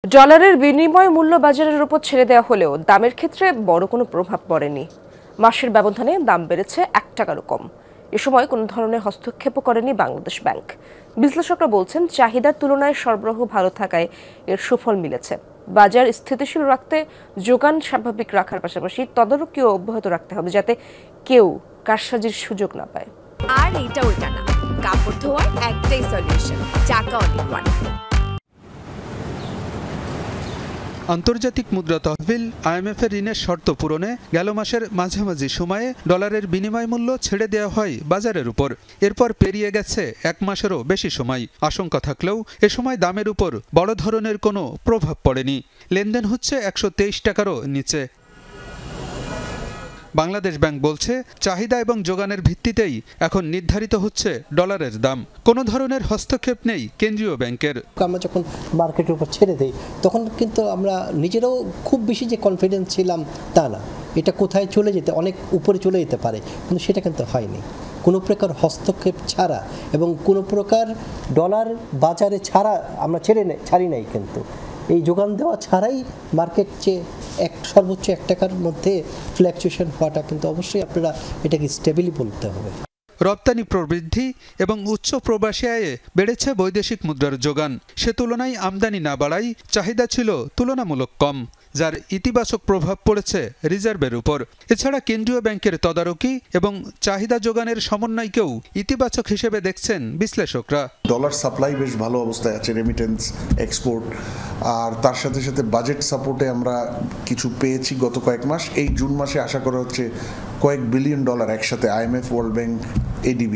ডলারের বিনিময় মূল্য বাজারের উপর ছেড়ে দেওয়া হলেও দামের ক্ষেত্রে বড় কোনো প্রভাব পড়েনি। মাসের ব্যবধানে দাম বেড়েছে 1 টাকারও কম। এ সময় কোনো ধরনের হস্তক্ষেপও করেনি বাংলাদেশ ব্যাংক। বিশ্লেষকরা বলছেন, চাহিদার তুলনায় সরবরাহ ভালো থাকায় এর সুফল মিলেছে। বাজার স্থিতিশীল রাখতে যোগান স্বাভাবিক রাখার পাশাপাশি তদারকিও অব্যাহত রাখতে হবে, যাতে কেউ কারসাজির সুযোগ না পায়। আর এটা ওইটা না, কাপড় ধোয়ার একটাই সলিউশন, চাকা অল-ইন-ওয়ান। আন্তর্জাতিক মুদ্রা তহবিল IMF এর ঋণের শর্ত পূরণে গেল মাসের মাঝামাঝি সময়ে ডলারের বিনিময় মূল্য ছেড়ে দেওয়া হয় বাজারের উপর। এরপর পেরিয়ে গেছে 1 মাসেরও বেশি সময়। আশঙ্কা থাকলেও এ সময় দামের উপর বড় ধরনের কোনো প্রভাব পড়েনি। লেনদেন হচ্ছে 123 টাকারও নিচে। বাংলাদেশ ব্যাংক বলছে, চাহিদা এবং যোগানের ভিত্তিতেই এখন নির্ধারিত হচ্ছে ডলারের দাম। কোনো ধরনের হস্তক্ষেপ নেই কেন্দ্রীয় ব্যাংকের। আমরা যখন মার্কেটের উপর ছেড়ে দেই তখন কিন্তু আমরা নিজেরাও খুব বেশি যে কনফিডেন্স ছিলাম তা না। এটা কোথায় চলে যেতে, অনেক উপরে চলে যেতে পারে, কিন্তু সেটা কিন্তু হয়নি। কোনো প্রকার হস্তক্ষেপ ছাড়া এবং কোনো প্রকার ডলার বাজারে ছাড়া আমরা ছাড়ি নাই। কিন্তু এই যোগান দেওয়া ছাড়াই মার্কেট যে সর্বোচ্চ 1 টাকার মধ্যে ফ্ল্যাকচুয়েশন হওয়াটা কিন্তু অবশ্যই আপনারা এটাকে স্টেবিলি বলতে হবে। রপ্তানি প্রবৃদ্ধি এবং উচ্চ প্রবাসী আয়ে বেড়েছে বৈদেশিক মুদ্রার যোগান। সে তুলনায় আমদানি না বাড়ায় চাহিদা ছিল তুলনামূলক কম, যার ইতিবাচক প্রভাব পড়েছে রিজার্ভের উপর। এছাড়া কেন্দ্রীয় ব্যাংকের তদারকি এবং চাহিদা যোগানের সমন্বয়কেও ইতিবাচক হিসেবে দেখছেন বিশ্লেষকরা। ডলার সাপ্লাই বেশ ভালো অবস্থায় আছে, রেমিটেন্স, এক্সপোর্ট, আর তার সাথে সাথে বাজেট সাপোর্টে আমরা কিছু পেয়েছি গত কয়েক মাস। এই জুন মাসে আশা করা হচ্ছে কয়েক বিলিয়ন ডলার একসাথে IMF, world bank, ADB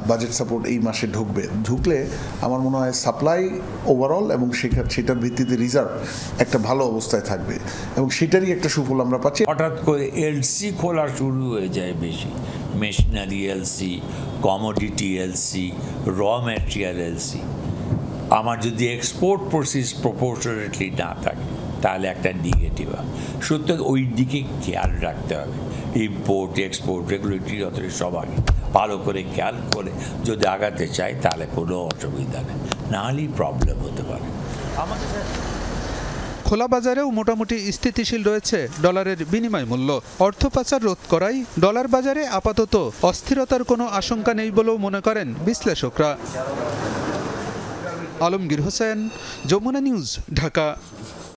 budget support এই মাসে ঢুকলে আমার মনে হয় সাপ্লাই ওভারঅল এবং সেটার ভিত্তিতে রিজার্ভ একটা ভালো অবস্থায় থাকবে এবং সেটারই একটা সুফল আমরা পাচ্ছি। হঠাৎ করে LC খোলা শুরু হয়ে যায় বেশি, মেশিনারি LC, কমোডিটি LC, র ম্যাটেরিয়াল LC। আমার যদি এক্সপোর্ট প্রসেস প্রপোর্শনেটলি না থাকে তাহলে একটা নেগেটিভ হয়। সুতরাং ওই দিকে খেয়াল রাখতে হবে। ইম্পোর্ট, এক্সপোর্ট, রেগুলেটরি অথরিটি সবাই ভালো করে খেয়াল করে যদি আগাতে চাই তাহলে কোনো অসুবিধা নেই, নাহলেই প্রবলেম হতে পারে। খোলা বাজারেও মোটামুটি স্থিতিশীল রয়েছে ডলারের বিনিময় মূল্য। অর্থ পাচার রোধ করায় ডলার বাজারে আপাতত অস্থিরতার কোনো আশঙ্কা নেই বলেও মনে করেন বিশ্লেষকরা। আলমগীর হোসেন, যমুনা নিউজ, ঢাকা।